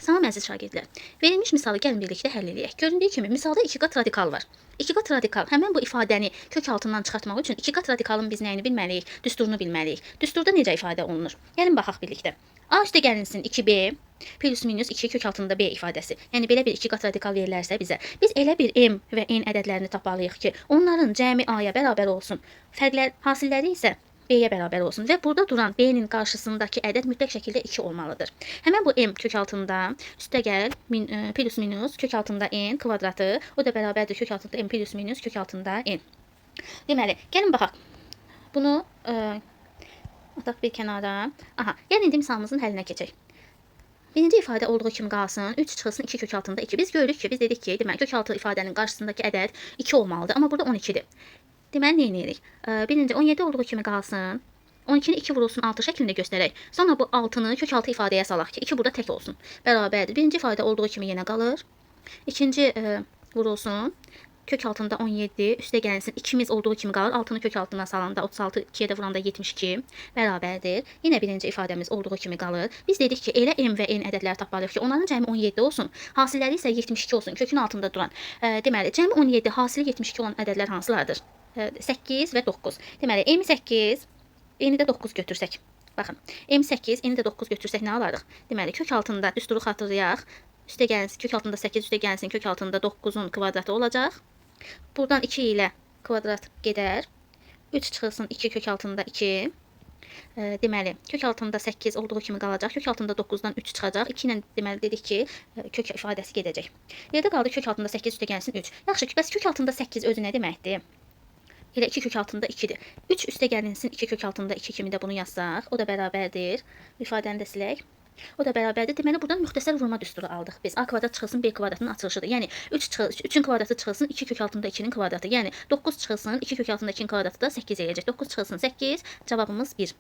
Salam əziz şagirdlər. Verilmiş misalı gəlin birlikdə həll edək. Göründüyü kimi misalda 2 qat radikal var. 2 qat radikal həmin bu ifadəni kök altından çıxartmaq üçün 2 qat radikalın biz nəyini bilməliyik? Düsturunu bilməliyik. Düsturda necə ifadə olunur? Gəlin baxaq birlikdə. A üstə gəlinsin 2b plus minus 2 kök altında b ifadəsi. Yəni belə bir 2 qat radikal verilərsə bizə, biz elə bir m və n ədədlərini tapmalıyıq ki, onların cəmi a-ya bərabər olsun. Hasilləri isə b-yə bərabər olsun və burada duran b-nin qarşısındakı ədəd mütləq şəkildə 2 olmalıdır. Həmin bu m kök altında üstə gəl plus minus kök altında n kvadratı, o da bərabərdir kök altında m plus minus kök altında n. Deməli, gəlin baxaq. Bunu ataq bir kənara. Aha, yəni indi misalımızın həllinə keçək. Birinci ifadə olduğu kimi qalsın. 3 çıxılsın 2 kök altında 2. Biz görürük ki, biz dedik ki, deməli kök altı ifadənin qarşısındakı ədəd 2 olmalıdır, amma burada 12-dir. Deməli, nə edirik? Birinci 17 olduğu kimi qalsın. 12-ni 2 vurulsun 6 şəklində göstərək. Sonra bu 6-nı kök altı ifadəyə salaq ki, 2 burada tək olsun. Bərabərdir. Birinci ifadə olduğu kimi yenə qalır. İkinci vurulsun. Kök altında 17, üstə gəlinsin 2'miz olduğu kimi qalır. 6'nı kök altına salanda 36, 2'yə də vuranda 72 bərabərdir. Yenə birinci ifadəmiz olduğu kimi qalır. Biz dedik ki, elə m və n ədədləri tapmalıyıq ki, onların cəmi 17 olsun. Hasilləri isə 72 olsun. Kökün altında duran. Deməli, cəmi 17, hasili 72 olan ədədlər hansılardır? 8 və 9. Deməli, m8, n-i də 9 götürsək. Baxın, m8, n-i də 9 götürsək nə alarıq? Deməli, kök altında düsturu xatırlayaq. Üstə gəlinsin, kök altında 8, üstə gəlinsin, kök altında 9'un kvadratı olacaq. Buradan 2 ilə kvadrat gedər. 3 çıxılsın 2 kök altında 2. Deməli, kök altında 8 olduğu kimi qalacaq. Kök altında 9'dan 3 çıxacaq. 2 ilə deməli dedik ki, kök ifadəsi gedəcək. Yerdə qaldı kök altında 8 üstə gəlsin 3. Yaxşı, bəs kök altında 8 özü nə deməkdir? Elə 2 kök altında 2'dir. 3 üstə gəlinsin 2 kök altında 2 kimi də bunu yazsaq, o da bərabərdir. İfadəni də silək. O da bərabərdir. Deməli, buradan müxtəsər vurma düsturu aldıq biz. A kvadrat çıxılsın b kvadratının açılışıdır. Yəni 3'ün kvadratı çıxılsın 2 kök altında 2'nin kvadratı. Yəni 9 çıxılsın 2 kök altında 2'nin kvadratı da 8 eləyəcək. 9 çıxılsın 8, cavabımız 1.